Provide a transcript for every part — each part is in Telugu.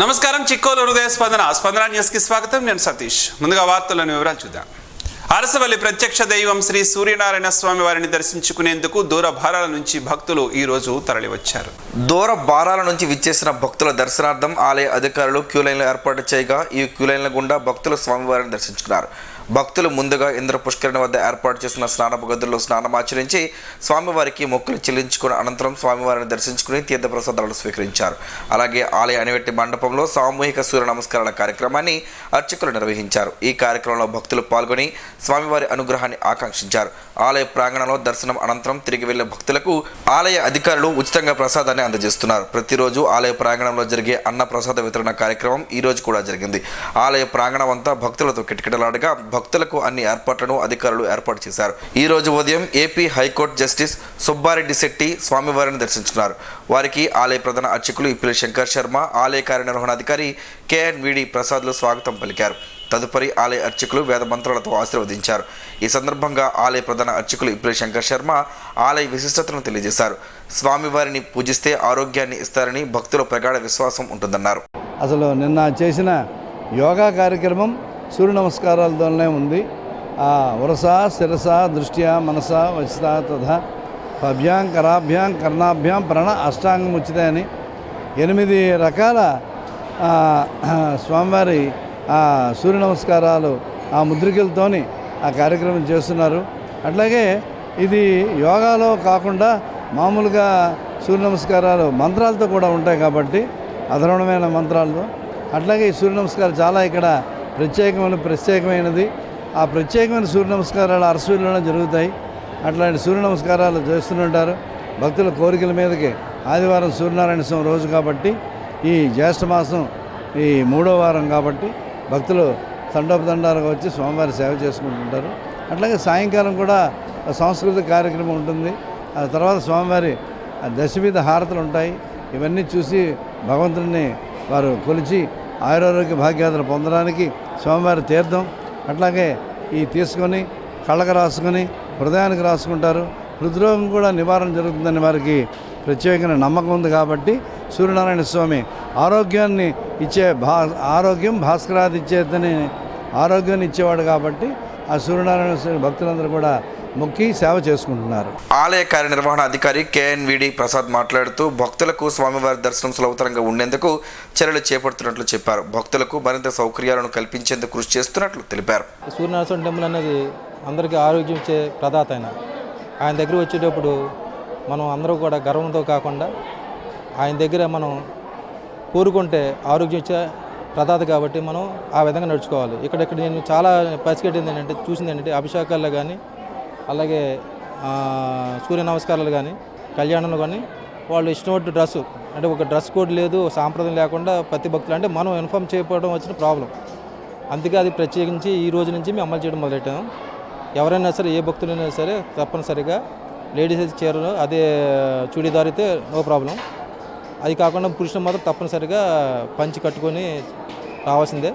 నమస్కారం చిక్కోలు హృదయ స్పందన న్యూస్ కి స్వాగతం. నేను సతీష్. ముందుగా వార్తలను వివరాలు చూద్దాం. అరసవల్లి ప్రత్యక్ష దైవం శ్రీ సూర్యనారాయణ స్వామి వారిని దర్శించుకునేందుకు దూర భారాల నుంచి భక్తులు ఈ రోజు తరలివచ్చారు. దూర భారాల నుంచి విచ్చేసిన భక్తుల దర్శనార్థం ఆలయ అధికారులు క్యూ లైన్లు ఏర్పాటు చేయగా ఈ క్యూ లైన్ల గుండా భక్తులు స్వామివారిని దర్శించుకున్నారు. భక్తులు ముందుగా ఇంద్ర పుష్కరిణి వద్ద ఏర్పాటు చేసిన స్నానపు గదుల్లో స్నానమాచరించి స్వామివారికి మొక్కులు చెల్లించుకున్న అనంతరం స్వామివారిని దర్శించుకుని తీర్థప్రసాదాలు స్వీకరించారు. అలాగే ఆలయ అనివెట్టి మండపంలో సామూహిక సూర్య నమస్కారాల కార్యక్రమాన్ని అర్చకులు నిర్వహించారు. ఈ కార్యక్రమంలో భక్తులు పాల్గొని స్వామివారి అనుగ్రహాన్ని ఆకాంక్షించారు. ఆలయ ప్రాంగణంలో దర్శనం అనంతరం తిరిగి వెళ్లే భక్తులకు ఆలయ అధికారులు ఉచితంగా ప్రసాదాన్ని అందజేస్తున్నారు. ప్రతిరోజు ఆలయ ప్రాంగణంలో జరిగే అన్న ప్రసాద వితరణ కార్యక్రమం ఈ రోజు కూడా జరిగింది. ఆలయ ప్రాంగణం అంతా భక్తులతో కిటకిటలాడగా భక్తులకు అన్ని ఏర్పాట్లను అధికారులు ఏర్పాటు చేశారు. ఈ రోజు ఉదయం AP high court justice Subbareddy Shetty స్వామివారిని దర్శించుకున్నారు. వారికి ఆలయ ప్రధాన అర్చకులు ఇప్పిలి శంకర్ శర్మ, ఆలయ కార్యనిర్వహణాధికారి KNVD ప్రసాద్లు స్వాగతం పలికారు. తదుపరి ఆలయ అర్చకులు వేద మంత్రాలతో ఆశీర్వదించారు. ఈ సందర్భంగా ఆలయ ప్రధాన అర్చకులు ఇప్పిలి శంకర్ శర్మ ఆలయ విశిష్టతను తెలియజేశారు. స్వామివారిని పూజిస్తే ఆరోగ్యాన్ని ఇస్తారని భక్తుల ప్రగాఢ విశ్వాసం ఉంటుందన్నారు. అసలు నిన్న చేసిన యోగా కార్యక్రమం సూర్య నమస్కారాలతోనే ఉంది. వరస శిరస దృష్ట్యా మనస వచస తథా పభ్యాం కరాభ్యాం కర్ణాభ్యాం ప్రణా అష్టాంగం ఉచితాయని 8 రకాల స్వామివారి సూర్య నమస్కారాలు ఆ ముద్రికలతోని ఆ కార్యక్రమం చేస్తున్నారు. అట్లాగే ఇది యోగాలో కాకుండా మామూలుగా సూర్య నమస్కారాలు మంత్రాలతో కూడా ఉంటాయి కాబట్టి అధర్వణమైన మంత్రాలతో. అట్లాగే ఈ సూర్య నమస్కారం చాలా ఇక్కడ ప్రత్యేకమైనది. ఆ ప్రత్యేకమైన సూర్య నమస్కారాలు అరసవల్లిలోనే జరుగుతాయి. అట్లాంటి సూర్య నమస్కారాలు చేస్తుంటారు. భక్తుల కోరికల మీదకి ఆదివారం సూర్యనారాయణ స్వామి రోజు కాబట్టి ఈ జ్యేష్ఠ మాసం ఈ 3వ వారం కాబట్టి భక్తులు తండోపతండాలుగా వచ్చి స్వామివారి సేవ చేసుకుంటుంటారు. అట్లాగే సాయంకాలం కూడా సాంస్కృతిక కార్యక్రమం ఉంటుంది. ఆ తర్వాత స్వామివారి దశవిధ హారతులు ఉంటాయి. ఇవన్నీ చూసి భగవంతుడిని వారు కొలిచి ఆయురారోగ్య భాగ్యాదులు పొందడానికి స్వామివారి తీర్థం అట్లాగే ఈ తీసుకొని కళ్ళకు రాసుకొని హృదయానికి రాసుకుంటారు. హృద్రోగం కూడా నివారణ జరుగుతుందని వారికి ప్రత్యేకమైన నమ్మకం ఉంది. కాబట్టి సూర్యనారాయణ స్వామి ఆరోగ్యాన్ని ఇచ్చే ఆరోగ్యం భాస్కరాది ఇచ్చేదని ఆరోగ్యాన్ని ఇచ్చేవాడు కాబట్టి ఆ సూర్యనారాయణ స్వామి భక్తులందరూ కూడా మొక్కి సేవ చేసుకుంటున్నారు. ఆలయ కార్యనిర్వహణ అధికారి KNVD ప్రసాద్ మాట్లాడుతూ భక్తులకు స్వామివారి దర్శనం సులభతరంగా ఉండేందుకు చర్యలు చేపడుతున్నట్లు చెప్పారు. భక్తులకు మరింత సౌకర్యాలను కల్పించేందుకు కృషి చేస్తున్నట్లు తెలిపారు. సూర్యనారాయణ స్వామి టెంపుల్ అనేది అందరికీ ఆరోగ్యం ఇచ్చే ప్రదాత. ఆయన దగ్గర వచ్చేటప్పుడు మనం అందరూ కూడా గర్వంతో కాకుండా ఆయన దగ్గర మనం కోరుకుంటే ఆరోగ్యం ఇచ్చే ప్రదాత కాబట్టి మనం ఆ విధంగా నడుచుకోవాలి. ఇక్కడ నేను చాలా పసిగట్టింది ఏంటంటే చూసింది ఏంటంటే అభిషేకాల్లో కానీ అలాగే సూర్య నమస్కారాలు కానీ కళ్యాణంలో కానీ వాళ్ళు ఇష్టపడ్డ డ్రెస్సు అంటే ఒక డ్రెస్ కోడ్ లేదు, సాంప్రదాయం లేకుండా ప్రతి భక్తులు అంటే మనం ఇన్ఫామ్ చేయకపోవడం వచ్చిన ప్రాబ్లం. అందుకే అది ప్రత్యేకించి ఈ రోజు నుంచి మేము అమలు చేయడం మొదలెట్టాము. ఎవరైనా సరే ఏ భక్తులైనా సరే తప్పనిసరిగా లేడీస్ అయితే చీరలు అదే చూడీదార్ అయితే నో ప్రాబ్లం. అది కాకుండా పురుషులు మాత్రం తప్పనిసరిగా పంచి కట్టుకొని రావాల్సిందే.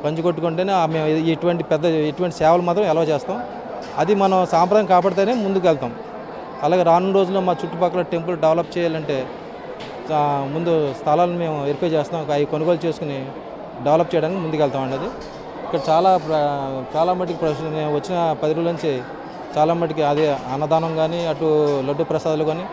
పంచి కొట్టుకుంటేనే మేము ఎటువంటి సేవలు మాత్రం ఎలా చేస్తాం. అది మనం సాంప్రదాయం కాపాడితేనే ముందుకు వెళ్తాం. అలాగే రానున్న రోజుల్లో మా చుట్టుపక్కల టెంపుల్ డెవలప్ చేయాలంటే ముందు స్థలాలను మేము వెరిఫై చేస్తాం. అవి కొనుగోలు చేసుకుని డెవలప్ చేయడానికి ముందుకు వెళ్తాం అన్నది. ఇక్కడ చాలా మటుకు వచ్చిన 10 రోజుల నుంచి చాలా మటుకి అదే అన్నదానం కానీ అటు లడ్డు ప్రసాదాలు కానీ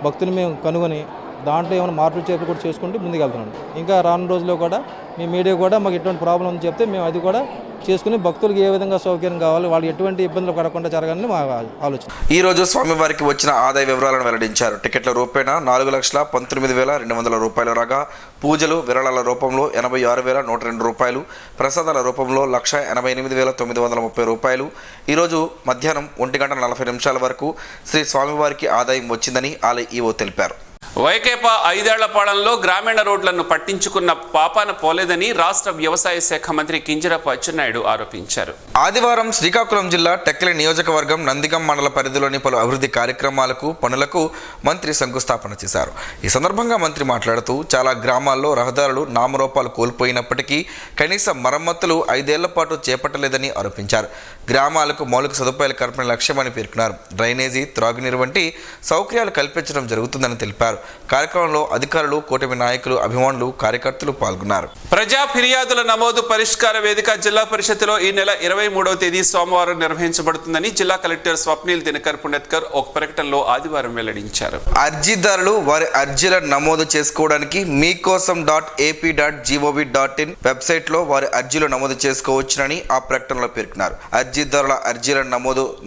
భక్తులు మేము కనుగొని దాంట్లో ఏమైనా మార్పులు చేర్పులు కూడా చేసుకుంటూ ముందుకు వెళ్తున్నాం. ఇంకా రానున్న రోజుల్లో కూడా మీ మీడియా కూడా మాకు ఎటువంటి ప్రాబ్లం ఉందని చెప్తే మేము అది కూడా చేసుకుని భక్తులకు ఏ విధంగా సౌకర్యం కావాలి, వాళ్ళు ఎటువంటి ఇబ్బందులు పడకుండా జరగాలని మా ఆలోచన. ఈ రోజు స్వామివారికి వచ్చిన ఆదాయ వివరాలను వెల్లడించారు. టికెట్ల రూపేణా 4,19,200 రూపాయలు రాగా పూజలు విరాళాల రూపంలో 86,102 రూపాయలు, ప్రసాదాల రూపంలో 1,88,930 రూపాయలు. ఈరోజు మధ్యాహ్నం 1:40 వరకు శ్రీ స్వామివారికి ఆదాయం వచ్చిందని ఆలయ ఈవో తెలిపారు. వైకేపా 5 ఏళ్ల పాలనలో గ్రామీణ రోడ్లను పట్టించుకున్న పాపాన పోలేదని రాష్ట్ర వ్యవసాయ శాఖ మంత్రి కింజరాపు అచ్చెన్నాయుడు ఆరోపించారు. ఆదివారం శ్రీకాకుళం జిల్లా టెక్కలి నియోజకవర్గం నందిగం మండల పరిధిలోని పలు అభివృద్ధి కార్యక్రమాలకు పనులకు మంత్రి శంకుస్థాపన చేశారు. ఈ సందర్భంగా మంత్రి మాట్లాడుతూ చాలా గ్రామాల్లో రహదారులు నామరూపాలు కోల్పోయినప్పటికీ కనీస మరమ్మతులు 5 ఏళ్ల పాటు చేపట్టలేదని ఆరోపించారు. గ్రామాలకు మౌలిక సదుపాయాల కల్పన లక్ష్యమని పేర్కొన్నారు. డ్రైనేజీ, త్రాగునీరు వంటి సౌకర్యాలు కల్పించడం జరుగుతుందని తెలిపారు. కార్యక్రమంలో అధికారులు, కూటమి నాయకులు, అభిమానులు, కార్యకర్తలు పాల్గొన్నారు. ప్రజా ఫిర్యాదుల నమోదు పరిష్కార వేదిక జిల్లా పరిషత్తులో ఈ నెల 23వ తేదీ సోమవారం నిర్వహించబడుతుందని జిల్లా కలెక్టర్ స్వప్నిల్ దినకర్ పుణెత్కర్ ఒక ప్రకటనలో ఆదివారం వెల్లడించారు. అర్జీదారులు వారి అర్జీలను నమోదు చేసుకోవడానికి meekosom.ap.gov.in వెబ్సైట్లో వారి అర్జీలు నమోదు చేసుకోవచ్చునని ఆ ప్రకటనలో పేర్కొన్నారు. అర్జీదారుల అర్జీల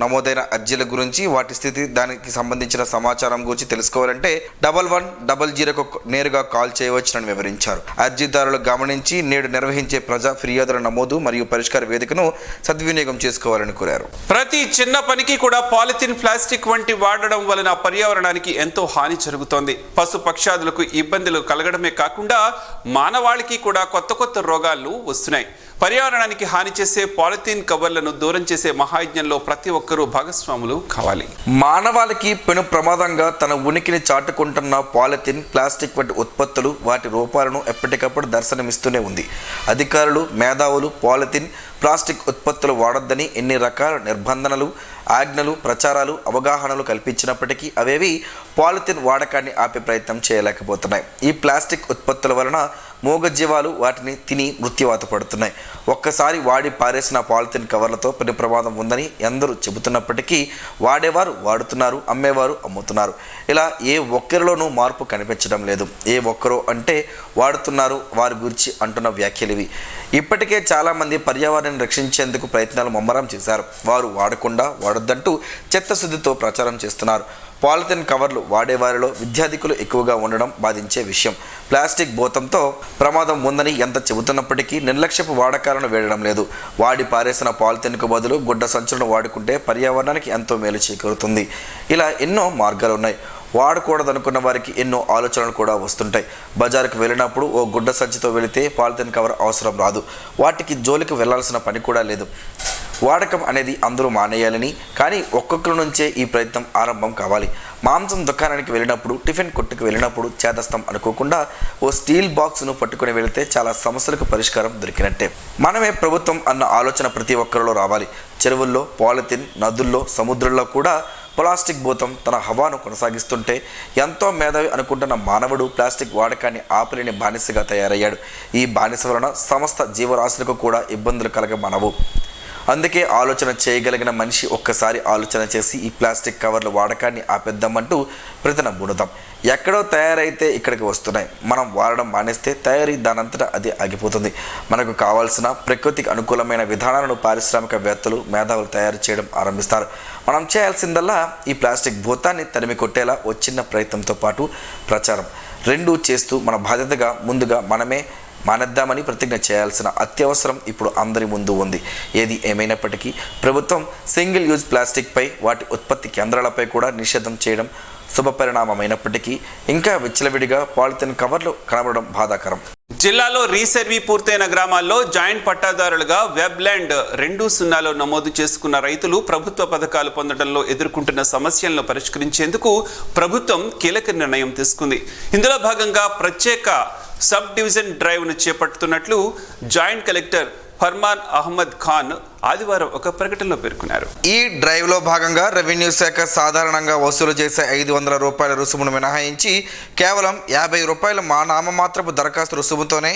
నమోదైన అర్జీల గురించి, వాటి స్థితి, దానికి సంబంధించిన సమాచారం గురించి తెలుసుకోవాలంటే 1100కు నేరుగా కాల్ చేయవచ్చునని వివరించారు. అర్జీదారులు గమనించి నేడు నిర్వహించే ప్రజా ఫిర్యాదుల నమోదు మరియు పరిష్కార వేదికను సద్వినియోగం చేసుకోవాలని కోరారు. ప్రతి చిన్న పనికి కూడా పాలిథిన్, ప్లాస్టిక్ వంటి వాడడం వలన పర్యావరణానికి ఎంతో హాని జరుగుతోంది. పశు పక్షాదులకు ఇబ్బందులు కలగడమే కాకుండా మానవాళికి కూడా కొత్త కొత్త రోగాలు వస్తున్నాయి. పర్యావరణానికి హాని చేసే పాలిథిన్ కవర్లను దూరం చేసే మహాయజ్ఞంలో ప్రతి ఒక్కరూ భాగస్వాములు కావాలి. మానవాళికి పెను ప్రమాదంగా తన ఉనికిని చాటుకుంటున్న పాలిథిన్, ప్లాస్టిక్ వంటి ఉత్పత్తులు, వాటి రూపాలను ఎప్పటికప్పుడు దర్శనమిస్తూనే ఉంది. అధికారులు, మేధావులు పాలిథిన్, ప్లాస్టిక్ ఉత్పత్తులు వాడొద్దని ఎన్ని రకాల నిర్బంధనలు, ఆజ్ఞలు, ప్రచారాలు, అవగాహనలు కల్పించినప్పటికీ అవేవి పాలిథిన్ వాడకాన్ని ఆపే ప్రయత్నం చేయలేకపోతున్నాయి. ఈ ప్లాస్టిక్ ఉత్పత్తుల వలన మూగజీవాలు వాటిని తిని మృత్యువాత పడుతున్నాయి. ఒక్కసారి వాడి పారేసిన పాలిథిన్ కవర్లతో పెను ప్రమాదం ఉందని ఎందరూ చెబుతున్నప్పటికీ వాడేవారు వాడుతున్నారు, అమ్మేవారు అమ్ముతున్నారు. ఇలా ఏ ఒక్కరిలోనూ మార్పు కనిపించడం లేదు. ఏ ఒక్కరో అంటే వాడుతున్నారు వారి గురించి అంటున్న వ్యాఖ్యలు ఇవి. ఇప్పటికే చాలామంది పర్యావరణాన్ని రక్షించేందుకు ప్రయత్నాలు ముమ్మరం చేశారు. వారు వాడొద్దంటూ చిత్తశుద్ధితో ప్రచారం చేస్తున్నారు. పాలిథిన్ కవర్లు వాడేవారిలో విద్యార్థికులు ఎక్కువగా ఉండడం బాధించే విషయం. ప్లాస్టిక్ భూతంతో ప్రమాదం ఉందని ఎంత చెబుతున్నప్పటికీ నిర్లక్ష్యపు వాడకాలను వేయడం లేదు. వాడి పారేసిన పాలిథిన్కు బదులు గుడ్డ సంచులను వాడుకుంటే పర్యావరణానికి ఎంతో మేలు చేకూరుతుంది. ఇలా ఎన్నో మార్గాలు ఉన్నాయి. వాడకూడదనుకున్న వారికి ఎన్నో ఆలోచనలు కూడా వస్తుంటాయి. బజారుకు వెళ్ళినప్పుడు ఓ గుడ్డ సంచితో వెళితే పాలిథిన్ కవర్ అవసరం రాదు. వాటికి జోలికి వెళ్లాల్సిన పని కూడా లేదు. వాడకం అనేది అందరూ మానేయాలని, కానీ ఒక్కొక్కరి నుంచే ఈ ప్రయత్నం ఆరంభం కావాలి. మాంసం దుకాణానికి వెళ్ళినప్పుడు, టిఫిన్ కొట్టుకు వెళ్ళినప్పుడు చేదస్తం అనుకోకుండా ఓ స్టీల్ బాక్స్ను పట్టుకుని వెళితే చాలా సమస్యలకు పరిష్కారం దొరికినట్టే. మనమే ప్రభుత్వం అన్న ఆలోచన ప్రతి ఒక్కరిలో రావాలి. చెరువుల్లో పాలిథిన్, నదుల్లో, సముద్రంలో కూడా ప్లాస్టిక్ భూతం తన హవాను కొనసాగిస్తుంటే ఎంతో మేధావి అనుకుంటున్న మానవుడు ప్లాస్టిక్ వాడకాన్ని ఆపలేని బానిసగా తయారయ్యాడు. ఈ బానిస వలన సమస్త జీవరాశులకు కూడా ఇబ్బందులు కలగమనవు. అందుకే ఆలోచన చేయగలిగిన మనిషి ఒక్కసారి ఆలోచన చేసి ఈ ప్లాస్టిక్ కవర్ల వాడకాన్ని ఆపేద్దామంటూ ప్రతినబూనుదాం. ఎక్కడో తయారైతే ఇక్కడికి వస్తున్నాయి. మనం వాడడం మానేస్తే తయారీ దానంతటా అదే ఆగిపోతుంది. మనకు కావాల్సిన ప్రకృతికి అనుకూలమైన విధానాలను పారిశ్రామికవేత్తలు, మేధావులు తయారు చేయడం ఆరంభిస్తారు. మనం చేయాల్సిందల్లా ఈ ప్లాస్టిక్ భూతాన్ని తరిమి కొట్టేలా ఓ చిన్న ప్రయత్నంతో పాటు ప్రచారం రెండూ చేస్తూ మన బాధ్యతగా ముందుగా మనమే మానేద్దామని ప్రతిజ్ఞ చేయాల్సిన అత్యవసరం ఇప్పుడు అందరి ముందు ఉంది. ఏది ఏమైనప్పటికీ ప్రభుత్వం సింగిల్ యూజ్ ప్లాస్టిక్పై, వాటి ఉత్పత్తి కేంద్రాలపై కూడా నిషేధం చేయడం శుభపరిణామమైనప్పటికీ ఇంకా విచ్చలవిడిగా పాలిథిన్ కవర్లు కనబడడం బాధాకరం. జిల్లాలో రీసర్వీ పూర్తయిన గ్రామాల్లో జాయింట్ పట్టాదారులుగా వెబ్ల్యాండ్ 2.0లో నమోదు చేసుకున్న రైతులు ప్రభుత్వ పథకాలు పొందడంలో ఎదుర్కొంటున్న సమస్యలను పరిష్కరించేందుకు ప్రభుత్వం కీలక నిర్ణయం తీసుకుంది. ఇందులో భాగంగా ప్రత్యేక సబ్ డివిజన్ డ్రైవ్ను చేపడుతున్నట్లు జాయింట్ కలెక్టర్ ఫర్మాన్ అహ్మద్ ఖాన్ ఆదివారం ఒక ప్రకటనలో పేర్కొన్నారు. ఈ డ్రైవ్లో భాగంగా రెవెన్యూ శాఖ సాధారణంగా వసూలు చేసే 500 రూపాయల రుసుమును మినహాయించి కేవలం 50 రూపాయల నామమాత్రపు దరఖాస్తు రుసుముతోనే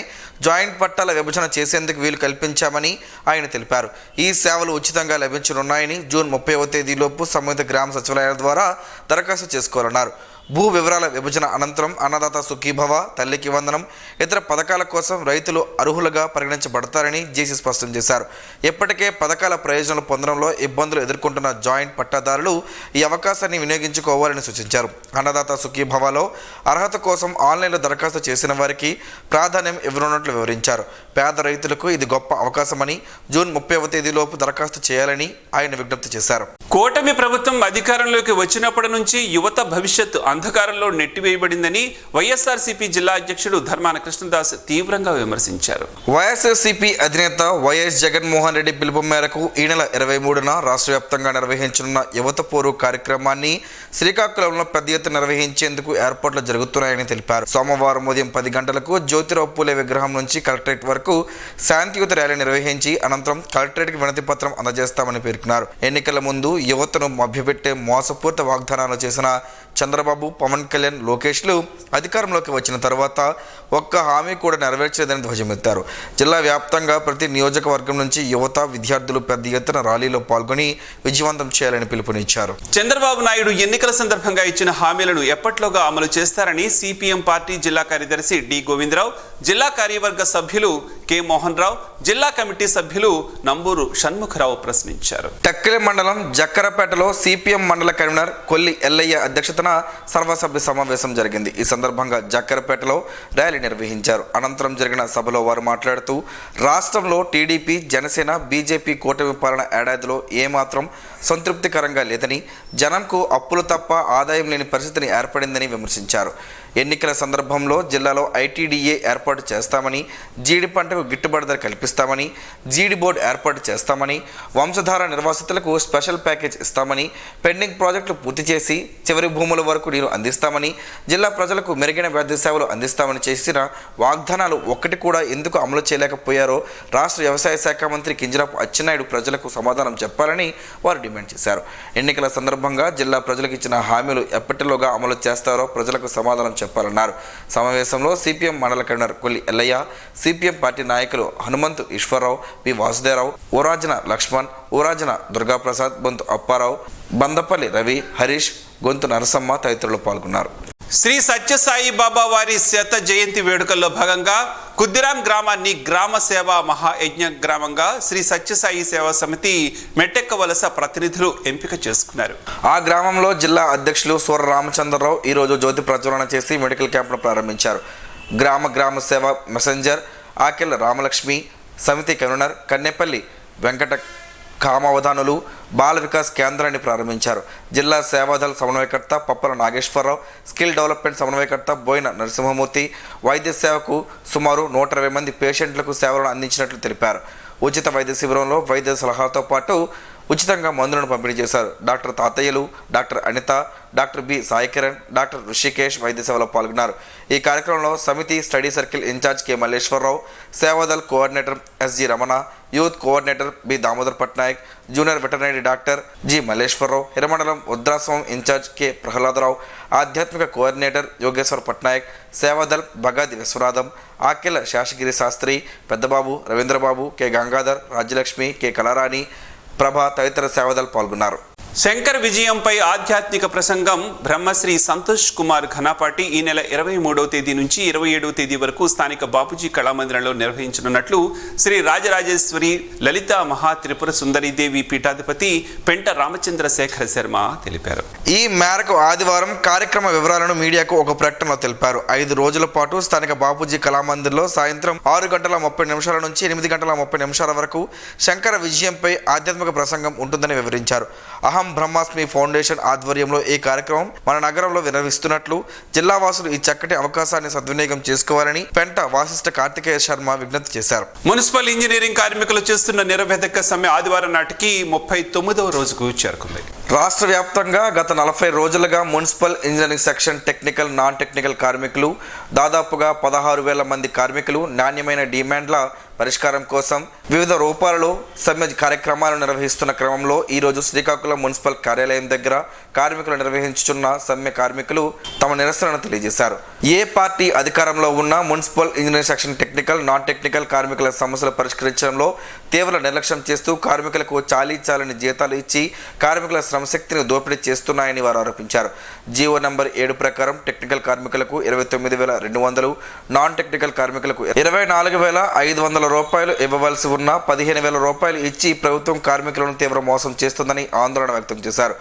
జాయింట్ పట్టాల విభజన చేసేందుకు వీలు కల్పించామని ఆయన తెలిపారు. ఈ సేవలు ఉచితంగా లభించనున్నాయని, జూన్ 30వ తేదీలోపు సంబంధిత గ్రామ సచివాలయాల ద్వారా దరఖాస్తు చేసుకోవాలన్నారు. భూ వివరాల విభజన అనంతరం అన్నదాత సుఖీభవ, తల్లికి వందనం, ఇతర పథకాల కోసం రైతులు అర్హులుగా పరిగణించబడతారని జేసీ స్పష్టం చేశారు. ఇప్పటికే పథకాల ప్రయోజనాలు పొందడంలో ఇబ్బందులు ఎదుర్కొంటున్న జాయింట్ పట్టాదారులు ఈ అవకాశాన్ని వినియోగించుకోవాలని సూచించారు. అన్నదాత సుఖీభవలో అర్హత కోసం ఆన్లైన్లో దరఖాస్తు చేసిన వారికి ప్రాధాన్యం ఇవ్వనున్నట్లు వివరించారు. పేద రైతులకు ఇది గొప్ప అవకాశమని, జూన్ 30వ తేదీలోపు దరఖాస్తు చేయాలని ఆయన విజ్ఞప్తి చేశారు. కూటమి ప్రభుత్వం అధికారంలోకి వచ్చినప్పటి నుంచి యువత భవిష్యత్తు అంధకారంలో నెట్టివేయబడిందని వైఎస్ఆర్సీపీ జిల్లా అధ్యక్షుడు ధర్మాన కృష్ణదాస్ తీవ్రంగా విమర్శించారు. వైఎస్ఆర్సీపీ అధినేత వైఎస్ జగన్మోహన్ రెడ్డి పిలుపు మేరకు ఈ నెల 23న రాష్ట్ర వ్యాప్తంగా నిర్వహించనున్న యువత పోరు కార్యక్రమాన్ని శ్రీకాకుళంలో పెద్ద ఎత్తున నిర్వహించేందుకు ఏర్పాట్లు జరుగుతున్నాయని తెలిపారు. సోమవారం ఉదయం 10 గంటలకు జ్యోతిరావు పూలే విగ్రహం నుంచి కలెక్టరేట్ వరకు శాంతియుత ర్యాలీ నిర్వహించి అనంతరం కలెక్టరేట్కి వినతి పత్రం అందజేస్తామని పేర్కొన్నారు. ఎన్నికల ముందు యువతను మభ్యపెట్టే మోసపూరిత వాగ్దానాలు చేసిన చంద్రబాబు చంద్రబాబు, పవన్ కళ్యాణ్, లోకేష్లు అధికారంలోకి వచ్చిన తర్వాత ఒక్క హామీ కూడా నెరవేర్చలేదని ధ్వజమెత్తారు. జిల్లా వ్యాప్తంగా ప్రతి నియోజకవర్గం నుంచి యువత, విద్యార్థులు పెద్ద ఎత్తున ర్యాలీలో పాల్గొని విజయవంతం చేయాలని పిలుపునిచ్చారు. చంద్రబాబు నాయుడు ఎన్నికల సందర్భంగా ఇచ్చిన హామీలను ఎప్పట్లోగా అమలు చేస్తారని సిపిఎం పార్టీ జిల్లా కార్యదర్శి డి గోవిందరావు, జిల్లా కార్యవర్గ సభ్యులు కె మోహన్ రావు, జిల్లా కమిటీ సభ్యులు నంబూరు షణ్ముఖరావు ప్రశ్నించారు. టక్కెలి మండలం జక్కరపేటలో సిపిఎం మండల కన్వీనర్ కొల్లి ఎల్లయ్య అధ్యక్షతన సర్వసభ్య సమావేశం జరిగింది. ఈ సందర్భంగా జక్కరపేటలో ర్యాలీ నిర్వహించారు. అనంతరం జరిగిన సభలో వారు మాట్లాడుతూ రాష్ట్రంలో టీడీపీ, జనసేన, బీజేపీ కూటమి పాలన ఏడాదిలో ఏమాత్రం సంతృప్తికరంగా లేదని, జనంకు అప్పులు తప్ప ఆదాయం లేని పరిస్థితిని ఏర్పడిందని విమర్శించారు. ఎన్నికల సందర్భంలో జిల్లాలో ఐటీడీఏ ఏర్పాటు చేస్తామని, జీడి పంటకు గిట్టుబాటు ధర కల్పిస్తామని, జీడి బోర్డు ఏర్పాటు చేస్తామని, వంశధార నిర్వాసితులకు స్పెషల్ ప్యాకేజ్ ఇస్తామని, పెండింగ్ ప్రాజెక్టులు పూర్తి చేసి చివరి భూముల వరకు నీరు అందిస్తామని, జిల్లా ప్రజలకు మెరుగైన వైద్య సేవలు అందిస్తామని చేసిన వాగ్దానాలు ఒక్కటి కూడా ఎందుకు అమలు చేయలేకపోయారో రాష్ట్ర వ్యవసాయ శాఖ మంత్రి కింజరాపు అచ్చెన్నాయుడు ప్రజలకు సమాధానం చెప్పాలని వారు డిమాండ్ చేశారు. ఎన్నికల సందర్భంగా జిల్లా ప్రజలకు ఇచ్చిన హామీలు ఎప్పటిలోగా అమలు చేస్తారో ప్రజలకు సమాధానం చెప్పాలన్నారు. సమావేశంలో సిపిఎం మండల convener Kolli Yellaiah, CPM party నాయకులు హనుమంతు ఈశ్వరరావు, బి వాసుదేవరావు, ఓరాజన లక్ష్మణ్, ఓరాజన దుర్గాప్రసాద్, బొంతు అప్పారావు, బందపల్లి రవి, హరీష్, గొంతు నరసమ్మ తదితరులు పాల్గొన్నారు. శ్రీ సత్యసాయి బాబా వారి శత జయంతి వేడుకల్లో భాగంగా కుద్దిరాం గ్రామాన్ని గ్రామ సేవా మహాయజ్ఞ గ్రామంగా శ్రీ సత్యసాయి సేవా సమితి మెట్టెక్కవలస ప్రతినిధులు ఎంపిక చేసుకున్నారు. ఆ గ్రామంలో జిల్లా అధ్యక్షులు సూర రామచంద్రరావు ఈరోజు జ్యోతి ప్రజ్వలన చేసి మెడికల్ క్యాంపును ప్రారంభించారు. గ్రామ సేవ మెసెంజర్ ఆకెళ్ల రామలక్ష్మి, సమితి కన్వీనర్ కన్నెపల్లి వెంకట కామావధానులు బాల వికాస్ కేంద్రాన్ని ప్రారంభించారు. జిల్లా సేవాదళ సమన్వయకర్త పప్పల నాగేశ్వరరావు, స్కిల్ డెవలప్మెంట్ సమన్వయకర్త బోయిన నరసింహమూర్తి వైద్య సేవకు సుమారు 120 మంది పేషెంట్లకు సేవలను అందించినట్లు తెలిపారు. ఉచిత వైద్య శిబిరంలో వైద్య సలహాతో పాటు ఉచితంగా మందులను పంపిణీ చేశారు. Doctor Tatayyalu, doctor Anitha, doctor B Saikiran, doctor Rishikesh వైద్య సేవలో పాల్గొన్నారు. ఈ కార్యక్రమంలో సమితి study circle incharge K Malleswararao, Sevadal coordinator SG Ramana, youth coordinator B Damodar Patnaik, junior veterinary doctor G Malleswararao, Hiramandalam వృద్ధాశ్రమం ఇన్ఛార్జ్ కె ప్రహ్లాదరావు, ఆధ్యాత్మిక coordinator Yogeshwar Patnaik, Sevadal Bagadi Viswanatham, Akella Seshagiri Sastri, Peddababu, Ravindrababu, K Gangadhar, Rajyalakshmi, K Kalarani, Prabha తదితర సేవదలు పాల్గొన్నారు. శంకర్ విజయంపై ఆధ్యాత్మిక ప్రసంగం బ్రహ్మశ్రీ సంతోష్ కుమార్ ఘనాపాటి ఈ నెల 23వ తేదీ నుంచి 27వ తేదీ వరకు స్థానిక బాపూజీ కళామందిరంలో నిర్వహించనున్నట్లు శ్రీ రాజరాజేశ్వరి లలిత మహా త్రిపుర సుందరీదేవి పీఠాధిపతి పెంట రామచంద్ర శేఖర శర్మ తెలిపారు. ఈ మేరకు ఆదివారం కార్యక్రమ వివరాలను మీడియాకు ఒక ప్రకటనలో తెలిపారు. 5 రోజుల పాటు స్థానిక బాపూజీ కళామందిర్లో సాయంత్రం 6:30 నుంచి 8:30 వరకు శంకర విజయంపై ఆధ్యాత్మిక ప్రసంగం ఉంటుందని వివరించారు. అహం బ్రహ్మాస్మి ఫౌండేషన్ ఆధ్వర్యంలో ఈ కార్యక్రమం మన నగరంలో నిర్వహిస్తున్నట్లు, జిల్లా వాసులు ఈ చక్కటి అవకాశాన్ని సద్వినియోగం చేసుకోవాలని పెంట వాసిష్ఠ కార్తికేయ శర్మ విజ్ఞప్తి చేశారు. మున్సిపల్ ఇంజనీరింగ్ కార్మికులు చేస్తున్న నిరవధిక సమ్మె ఆదివారం నాటికి 39వ రోజుకు చేరుకుంది. రాష్ట్ర వ్యాప్తంగా గత 40 రోజులుగా municipal engineering section technical, non technical కార్మికులు దాదాపుగా 16,000 మంది కార్మికులు నాణ్యమైన డిమాండ్ల పరిష్కారం కోసం వివిధ రూపాలలో సమ్మె కార్యక్రమాలు నిర్వహిస్తున్న క్రమంలో ఈరోజు శ్రీకాకుళం మున్సిపల్ కార్యాలయం దగ్గర కార్మికులు నిర్వహించుతున్న సమ్మె కార్మికులు తమ నిరసనను తెలియజేశారు. ఏ పార్టీ అధికారంలో ఉన్న municipal engineering section technical, non technical కార్మికుల సమస్యలు పరిష్కరించడంలో తీవ్ర నిర్లక్ష్యం చేస్తూ కార్మికులకు చాలని జీతాలు ఇచ్చి కార్మికుల శ్రమశక్తిని దోపిడీ చేస్తున్నాయని వారు ఆరోపించారు. జీవో నంబర్ 7 ప్రకారం టెక్నికల్ కార్మికులకు 29,200, నాన్ టెక్నికల్ కార్మికులకు 24,500 రూపాయలు ఇవ్వవలసి ఉన్న 15,000 రూపాయలు ఇచ్చి ప్రభుత్వం కార్మికులను తీవ్ర మోసం చేస్తుందని ఆందోళన వ్యక్తం చేశారు.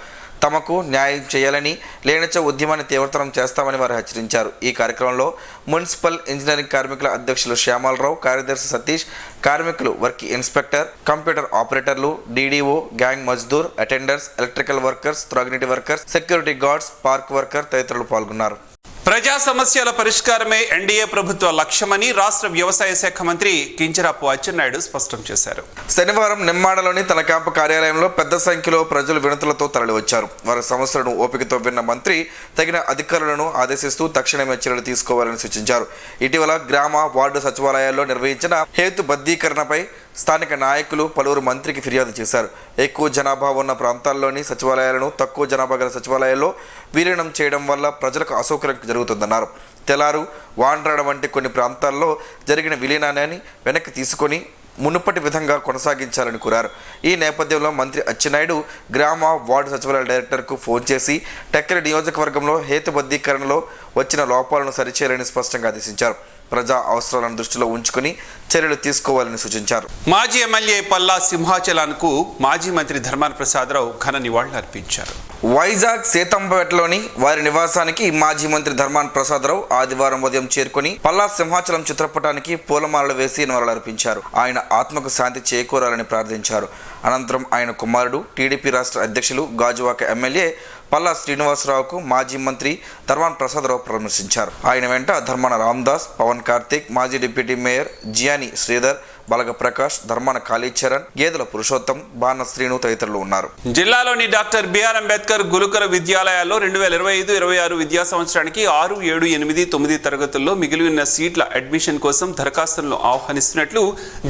తమకు న్యాయం చేయాలని, లేనిచో ఉద్యమాన్ని తీవ్రతరం చేస్తామని వారు హెచ్చరించారు. ఈ కార్యక్రమంలో మున్సిపల్ ఇంజనీరింగ్ కార్మికుల అధ్యక్షులు శ్యామలరావు, కార్యదర్శి సతీష్, కార్మికులు, వర్క్ ఇన్స్పెక్టర్, కంప్యూటర్ ఆపరేటర్లు, DDO, gang mazdoor, attenders, electrical workers, త్రాగునీటి workers, security guards, park worker తదితరులు పాల్గొన్నారు. ప్రజా సమస్యల పరిష్కారమే ఎన్డీఏ ప్రభుత్వ లక్ష్యమని రాష్ట్ర వ్యవసాయ శాఖ మంత్రి కింజరాపు అచ్చెన్నాయుడు స్పష్టం చేశారు. శనివారం నిమ్మాడలోని తన క్యాంపు కార్యాలయంలో పెద్ద సంఖ్యలో ప్రజలు వినతులతో తరలివచ్చారు. వారి సమస్యలను ఓపికతో విన్న మంత్రి తగిన అధికారులను ఆదేశిస్తూ తక్షణమే చర్యలు తీసుకోవాలని సూచించారు. ఇటీవల గ్రామ, వార్డు సచివాలయాల్లో నిర్వహించిన హేతుబద్ధీకరణపై స్థానిక నాయకులు పలువురు మంత్రికి ఫిర్యాదు చేశారు. ఎక్కువ జనాభా ఉన్న ప్రాంతాల్లోని సచివాలయాలను తక్కువ జనాభా గల సచివాలయాల్లో విలీనం చేయడం వల్ల ప్రజలకు అసౌకర్యం జరుగుతుందన్నారు. తెలారు, వాండ్రాడ వంటి కొన్ని ప్రాంతాల్లో జరిగిన విలీనాన్ని వెనక్కి తీసుకొని మునుపటి విధంగా కొనసాగించాలని కోరారు. ఈ నేపథ్యంలో మంత్రి అచ్చెన్నాయుడు గ్రామ వార్డు సచివాలయ డైరెక్టర్కు ఫోన్ చేసి టెక్కలి నియోజకవర్గంలో హేతుబద్ధీకరణలో వచ్చిన లోపాలను సరిచేయాలని స్పష్టంగా ఆదేశించారు. ప్రజా అవసరాలను దృష్టిలో ఉంచుకుని చర్యలు తీసుకోవాలని సూచించారు. మాజీ ఎమ్మెల్యే పల్లా సింహాచలాన్కు మాజీ మంత్రి ధర్మాన ప్రసాదరావు ఘన నివాళులు అర్పించారు. వైజాగ్ సీతంపేటలోని వారి నివాసానికి మాజీ మంత్రి ధర్మాన ప్రసాదరావు ఆదివారం ఉదయం చేరుకుని పల్లా సింహాచలం చిత్రపటానికి పూలమాలలు వేసి నివాళులు అర్పించారు. ఆయన ఆత్మకు శాంతి చేకూరాలని ప్రార్థించారు. అనంతరం ఆయన కుమారుడు టీడీపీ రాష్ట్ర అధ్యక్షులు గాజువాక ఎమ్మెల్యే పల్లా శ్రీనివాసరావుకు మాజీ మంత్రి ధర్మాన ప్రసాదరావు పరామర్శించారు. ఆయన వెంట ధర్మాన రామదాస్, పవన్ కార్తిక్, మాజీ డిప్యూటీ మేయర్ జియాని శ్రీధర్, బలగ ప్రకాష్, ధర్మాన కాళీచరణ్, గేదెల పురుషోత్తం, బాణ శ్రీను తదితరులు ఉన్నారు. జిల్లాలోని డాక్టర్ బిఆర్ అంబేద్కర్ గురుకుల విద్యాలయాల్లో 2025-26 విద్యా సంవత్సరానికి 6, 7, 8, 9 తరగతుల్లో మిగిలి ఉన్న సీట్ల అడ్మిషన్ కోసం దరఖాస్తులను ఆహ్వానిస్తున్నట్లు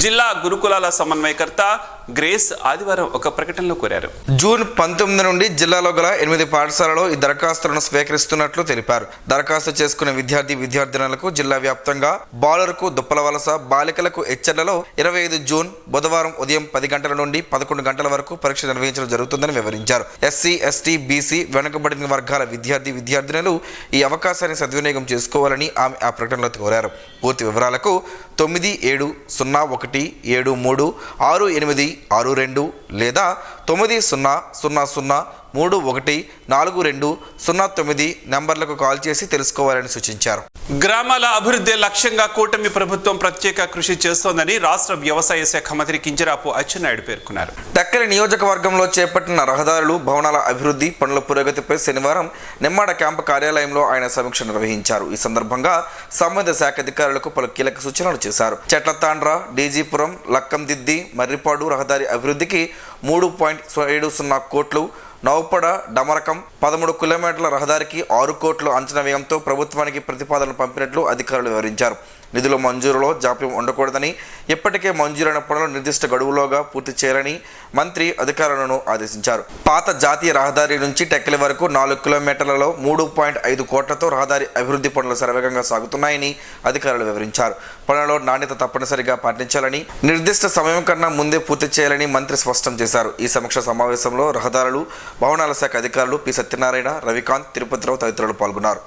జిల్లా గురుకులాల సమన్వయకర్త గ్రేస్ ఆదివారం ఒక ప్రకటనలో కోరారు. జూన్ 19 నుండి జిల్లాలో గల 8 పాఠశాలలో ఈ దరఖాస్తులను స్వీకరిస్తున్నట్లు తెలిపారు. దరఖాస్తు చేసుకున్న విద్యార్థినులకు జిల్లా వ్యాప్తంగా బాలురకు దుప్పలవలస, బాలికలకు ఎచ్చర్లలో 25 జూన్ బుధవారం ఉదయం 10 గంటల నుండి 11 గంటల వరకు పరీక్ష నిర్వహించడం జరుగుతుందని వివరించారు. ఎస్సీ, ఎస్టీ, బీసీ, వెనుకబడిన వర్గాల విద్యార్థినులు ఈ అవకాశాన్ని సద్వినియోగం చేసుకోవాలని ఆమె ఆ ప్రకటనలో కోరారు. పూర్తి వివరాలకు 9707368682 లేదా 9000314209 నంబర్లకు కాల్ చేసి తెలుసుకోవాలని సూచించారు. గ్రామాల అభివృద్ధి లక్ష్యంగా కూటమి ప్రభుత్వం ప్రత్యేక కృషి చేస్తోందని రాష్ట్ర వ్యవసాయ శాఖ మంత్రి కింజరాపు అచ్చెన్నాయుడు పేర్కొన్నారు. టెక్కలి నియోజకవర్గంలో చేపట్టిన రహదారులు, భవనాల అభివృద్ధి పనుల పురోగతిపై శనివారం నిమ్మాడ క్యాంపు కార్యాలయంలో ఆయన సమీక్ష నిర్వహించారు. ఈ సందర్భంగా సంబంధిత శాఖ అధికారులకు పలు కీలక సూచనలు చేశారు. చెట్లతాండ్ర, డీజీపురం, లక్కందిద్ది, మర్రిపాడు రహదారి అభివృద్ధికి 3.70 కోట్లు, నౌపడ డమరకం 13 కిలోమీటర్ల రహదారికి 6 కోట్లు అంచనా వ్యయంతో ప్రభుత్వానికి ప్రతిపాదనలు పంపినట్లు అధికారులు వివరించారు. నిధుల మంజూరులో జాప్యం ఉండకూడదని, ఇప్పటికే మంజూరైన పనులు నిర్దిష్ట గడువులోగా పూర్తి చేయాలని మంత్రి అధికారులను ఆదేశించారు. పాత జాతీయ రహదారి నుంచి టెక్కలి వరకు 4 కిలోమీటర్లలో 3.5 కోట్లతో రహదారి అభివృద్ధి పనులు శరవేగంగా సాగుతున్నాయని అధికారులు వివరించారు. పనులలో నాణ్యత తప్పనిసరిగా పాటించాలని, నిర్దిష్ట సమయం కన్నా ముందే పూర్తి చేయాలని మంత్రి స్పష్టం చేశారు. ఈ సమీక్ష సమావేశంలో రహదారులు, భవనాల శాఖ అధికారులు పి సత్యనారాయణ, రవికాంత్, తిరుపతిరావు తదితరులు పాల్గొన్నారు.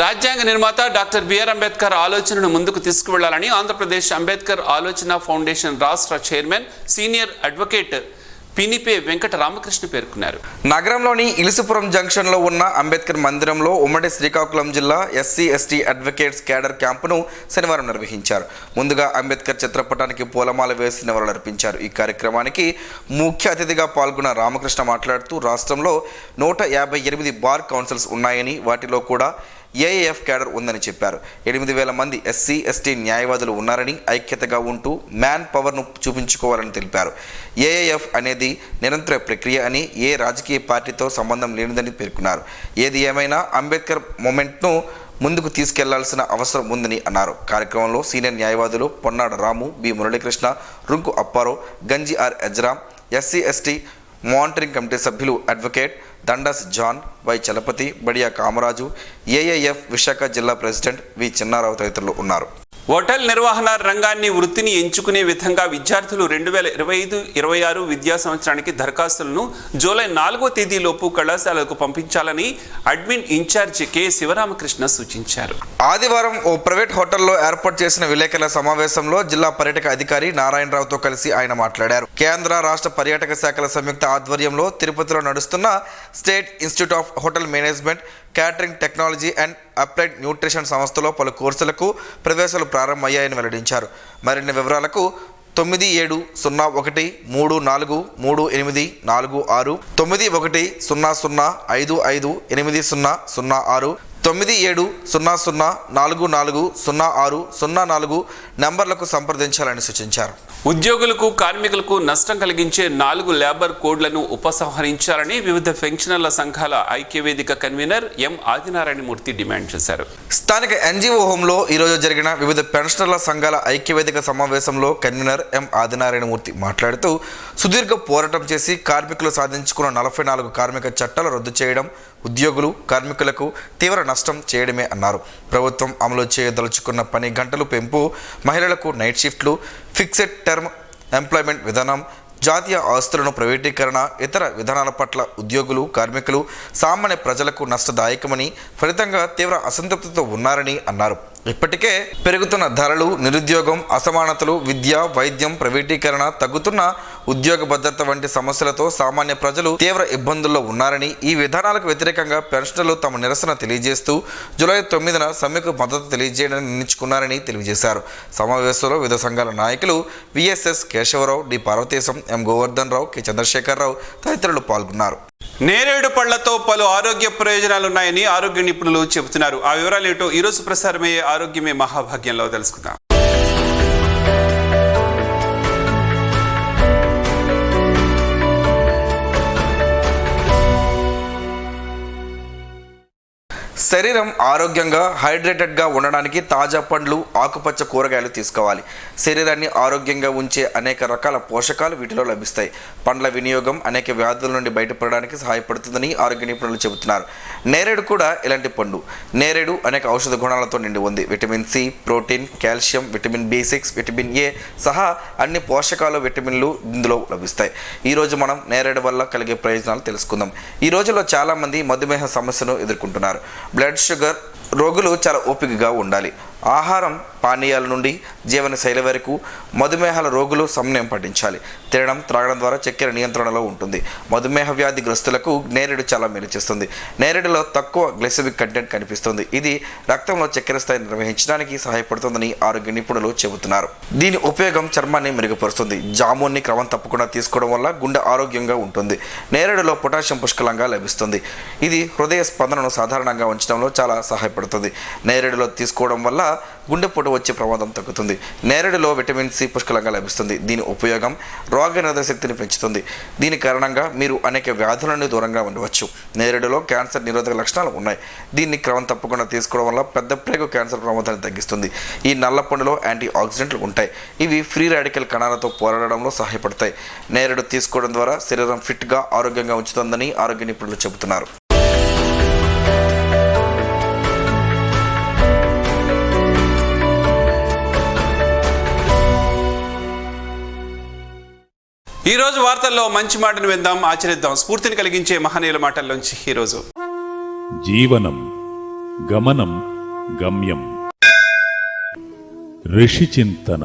రాజ్యాంగ నిర్మాత డాక్టర్ బిఆర్ అంబేద్కర్ ఆలోచనను ముందుకు తీసుకువెళ్లాలని ఆంధ్రప్రదేశ్ అంబేద్కర్ ఆలోచన ఫౌండేషన్ రాష్ట్ర chairman, senior advocate Pinipe Venkata Ramakrishna పేర్కొన్నారు. నగరంలోని ఇలుసుపురం జంక్షన్లో ఉన్న అంబేద్కర్ మందిరంలో ఉమ్మడి శ్రీకాకుళం జిల్లా ఎస్సీ, ఎస్టీ అడ్వకేట్స్ క్యాడర్ క్యాంపును శనివారం నిర్వహించారు. ముందుగా అంబేద్కర్ చిత్రపటానికి పూలమాల వేసి నివాళులర్పించారు. ఈ కార్యక్రమానికి ముఖ్య అతిథిగా పాల్గొన్న రామకృష్ణ మాట్లాడుతూ రాష్ట్రంలో 158 బార్ కౌన్సిల్స్ ఉన్నాయని, వాటిలో కూడా ఏఏఎఫ్ క్యాడర్ ఉందని చెప్పారు. 8,000 మంది ఎస్సీ, ఎస్టీ న్యాయవాదులు ఉన్నారని, ఐక్యతగా ఉంటూ మ్యాన్ పవర్ను చూపించుకోవాలని తెలిపారు. ఏఏఎఫ్ అనేది నిరంతర ప్రక్రియ అని, ఏ రాజకీయ పార్టీతో సంబంధం లేనిదని పేర్కొన్నారు. ఏది ఏమైనా అంబేద్కర్ మూమెంట్ను ముందుకు తీసుకెళ్లాల్సిన అవసరం ఉందని అన్నారు. కార్యక్రమంలో సీనియర్ న్యాయవాదులు Ponnada Ramu, B Muralikrishna, Runku Apparao, Ganji R Ezram, SC, ST monitoring committee సభ్యులు advocate Dandas John, Y Chalapathi, Badiya Kamaraju, AAF Visakha జిల్లా ప్రెసిడెంట్ వి చిన్నారావు తదితరులు ఉన్నారు. హోటల్ నిర్వహణ రంగాన్ని వృత్తిని ఎంచుకునే విధంగా విద్యార్థులు 2025-26 విద్యా సంవత్సరానికి దరఖాస్తులను జూలై 4వ తేదీలోపు కళాశాలకు పంపించాలని అడ్మిన్ ఇన్ఛార్జ్ కె శివరామకృష్ణ సూచించారు. ఆదివారం ఓ ప్రైవేట్ హోటల్లో ఏర్పాటు చేసిన విలేకరుల సమావేశంలో జిల్లా పర్యాటక అధికారి నారాయణరావుతో కలిసి ఆయన మాట్లాడారు. కేంద్ర, రాష్ట్ర పర్యాటక శాఖల సంయుక్త ఆధ్వర్యంలో తిరుపతిలో నడుస్తున్న state institute of hotel management, catering technology and applied nutrition సంస్థలో పలు కోర్సులకు ప్రవేశాలు ప్రారంభమయ్యాయని వెల్లడించారు. మరిన్ని వివరాలకు 9703433846, 9100558006, 9700440604 నంబర్లకు సంప్రదించాలని సూచించారు. ఉద్యోగులకు కార్మికులకు నష్టం కలిగించే 4 లేబర్ కోడ్లను ఉపసంహరించాలని వివిధ పెన్షనర్ల సంఘాల ఐక్యవేదిక కన్వీనర్ ఎం ఆదినారాయణమూర్తి డిమాండ్ చేశారు. స్థానిక ఎన్జిఓ హోంలో ఈరోజు జరిగిన వివిధ పెన్షనర్ల సంఘాల ఐక్యవేదిక సమావేశంలో కన్వీనర్ ఎం ఆదినారాయణమూర్తి మాట్లాడుతూ సుదీర్ఘ పోరాటం చేసి కార్మికులు సాధించుకున్న 44 కార్మిక చట్టాలు రద్దు చేయడం ఉద్యోగులు కార్మికులకు తీవ్ర నష్టం చేయడమే అన్నారు. ప్రభుత్వం అమలు చేయదలుచుకున్న పని గంటలు పెంపు, మహిళలకు నైట్ షిఫ్ట్లు, ఫిక్స్డ్ టర్మ్ ఎంప్లాయ్మెంట్ విధానం, జాతీయ ఆస్తులను ప్రైవేటీకరణ, ఇతర విధానాల పట్ల ఉద్యోగులు కార్మికులు సామాన్య ప్రజలకు నష్టదాయకమని, ఫలితంగా తీవ్ర అసంతృప్తితో ఉన్నారని అన్నారు. ఇప్పటికే పెరుగుతున్న ధరలు, నిరుద్యోగం, అసమానతలు, విద్య, వైద్యం, ప్రైవేటీకరణ, తగ్గుతున్న ఉద్యోగ భద్రత వంటి సమస్యలతో సామాన్య ప్రజలు తీవ్ర ఇబ్బందుల్లో ఉన్నారని, ఈ విధానాలకు వ్యతిరేకంగా పెన్షనర్లు తమ నిరసన తెలియజేస్తూ జూలై 9న సమ్మెకు మద్దతు తెలియజేయడానికి నిర్ణయించుకున్నారని తెలియజేశారు. సమావేశంలో వివిధ సంఘాల నాయకులు విఎస్ఎస్ కేశవరావు, డి పార్వతీశం, ఎం గోవర్ధన్ రావు, కె చంద్రశేఖరరావు తదితరులు పాల్గొన్నారు. నేరేడు పళ్లతో పలు ఆరోగ్య ప్రయోజనాలున్నాయని ఆరోగ్య నిపుణులు చెబుతున్నారు. ఆ వివరాలు ఏంటో ఈరోజు ప్రసారమయ్యే ఆరోగ్యమే మహాభాగ్యంలో తెలుసుకుందాం. శరీరం ఆరోగ్యంగా హైడ్రేటెడ్గా ఉండడానికి తాజా పండ్లు, ఆకుపచ్చ కూరగాయలు తీసుకోవాలి. శరీరాన్ని ఆరోగ్యంగా ఉంచే అనేక రకాల పోషకాలు వీటిలో లభిస్తాయి. పండ్ల వినియోగం అనేక వ్యాధుల నుండి బయటపడడానికి సహాయపడుతుందని ఆరోగ్య నిపుణులు చెబుతున్నారు. నేరేడు కూడా ఇలాంటి పండు. నేరేడు అనేక ఔషధ గుణాలతో నిండి ఉంది. Vitamin C, protein, calcium, vitamin B6, vitamin A సహా అన్ని పోషకాలు, విటమిన్లు ఇందులో లభిస్తాయి. ఈరోజు మనం నేరేడు వల్ల కలిగే ప్రయోజనాలు తెలుసుకుందాం. ఈ రోజుల్లో చాలామంది మధుమేహ సమస్యను ఎదుర్కొంటున్నారు. బ్లడ్ షుగర్ రోగులు చాలా ఓపికగా ఉండాలి. ఆహారం పానీయాల నుండి జీవనశైలి వరకు మధుమేహాల రోగులు సమన్వయం పాటించాలి. తినడం, త్రాగడం ద్వారా చక్కెర నియంత్రణలో ఉంటుంది. మధుమేహ వ్యాధి గ్రస్తులకు నేరేడు చాలా మేలు చేస్తుంది. నేరేడులో తక్కువ గ్లైసెమిక్ కంటెంట్ కనిపిస్తుంది. ఇది రక్తంలో చక్కెర స్థాయి నిర్వహించడానికి సహాయపడుతుందని ఆరోగ్య నిపుణులు చెబుతున్నారు. దీని ఉపయోగం చర్మాన్ని మెరుగుపరుస్తుంది. జామున్ని క్రమం తప్పకుండా తీసుకోవడం వల్ల గుండె ఆరోగ్యంగా ఉంటుంది. నేరేడులో పొటాషియం పుష్కలంగా లభిస్తుంది. ఇది హృదయ స్పందనను సాధారణంగా ఉంచడంలో చాలా సహాయపడుతుంది. నేరేడులో తీసుకోవడం వల్ల గుండెపోటు వచ్చే ప్రమాదం తగ్గుతుంది. నేరేడులో విటమిన్ సి పుష్కలంగా లభిస్తుంది. దీని ఉపయోగం రోగనిరోధక శక్తిని పెంచుతుంది. దీని కారణంగా మీరు అనేక వ్యాధుల నుండి దూరంగా ఉండవచ్చు. నేరేడులో క్యాన్సర్ నిరోధక లక్షణాలు ఉన్నాయి. దీన్ని క్రమం తప్పకుండా తీసుకోవడం వల్ల పెద్ద ప్రేగు క్యాన్సర్ ప్రమాదాన్ని తగ్గిస్తుంది. ఈ నల్ల పండులో యాంటీ ఆక్సిడెంట్లు ఉంటాయి. ఇవి ఫ్రీ రాడికల్ కణాలతో పోరాడడంలో సహాయపడతాయి. నేరేడు తీసుకోవడం ద్వారా శరీరం ఫిట్గా ఆరోగ్యంగా ఉంచుతుందని ఆరోగ్య నిపుణులు చెబుతున్నారు. ఈ రోజు వార్తల్లో మంచి మాటను విందాం, ఆచరిద్దాం. స్ఫూర్తిని కలిగించే మహనీయుల మాటల్లోంచి ఈరోజు జీవనం గమనం గమ్యం. ఋషి చింతన.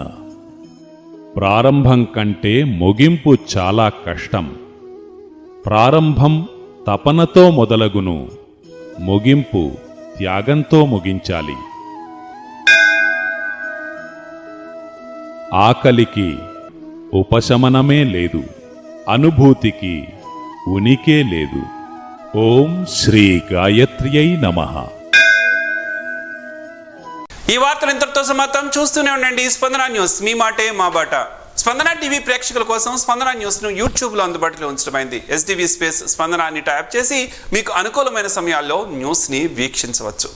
ప్రారంభం కంటే ముగింపు చాలా కష్టం. ప్రారంభం తపనతో మొదలగును, ముగింపు త్యాగంతో ముగించాలి. ఆకలికి ఉపశమనమే లేదు, అనుభూతికి ఉనికే లేదు. ఓం శ్రీ గాయత్ర్యై నమః. ఈ వార్తలు ఇంతటితో సమాప్తం. చూస్తూనే ఉండండి స్పందన న్యూస్, మీ మాటే మా బాట. స్పందన టీవీ ప్రేక్షకుల కోసం స్పందన న్యూస్ను యూట్యూబ్లో అందుబాటులో ఉంచడమైంది. SDV స్పేస్ స్పందన అని ట్యాప్ చేసి మీకు అనుకూలమైన సమయాల్లో న్యూస్ని వీక్షించవచ్చు.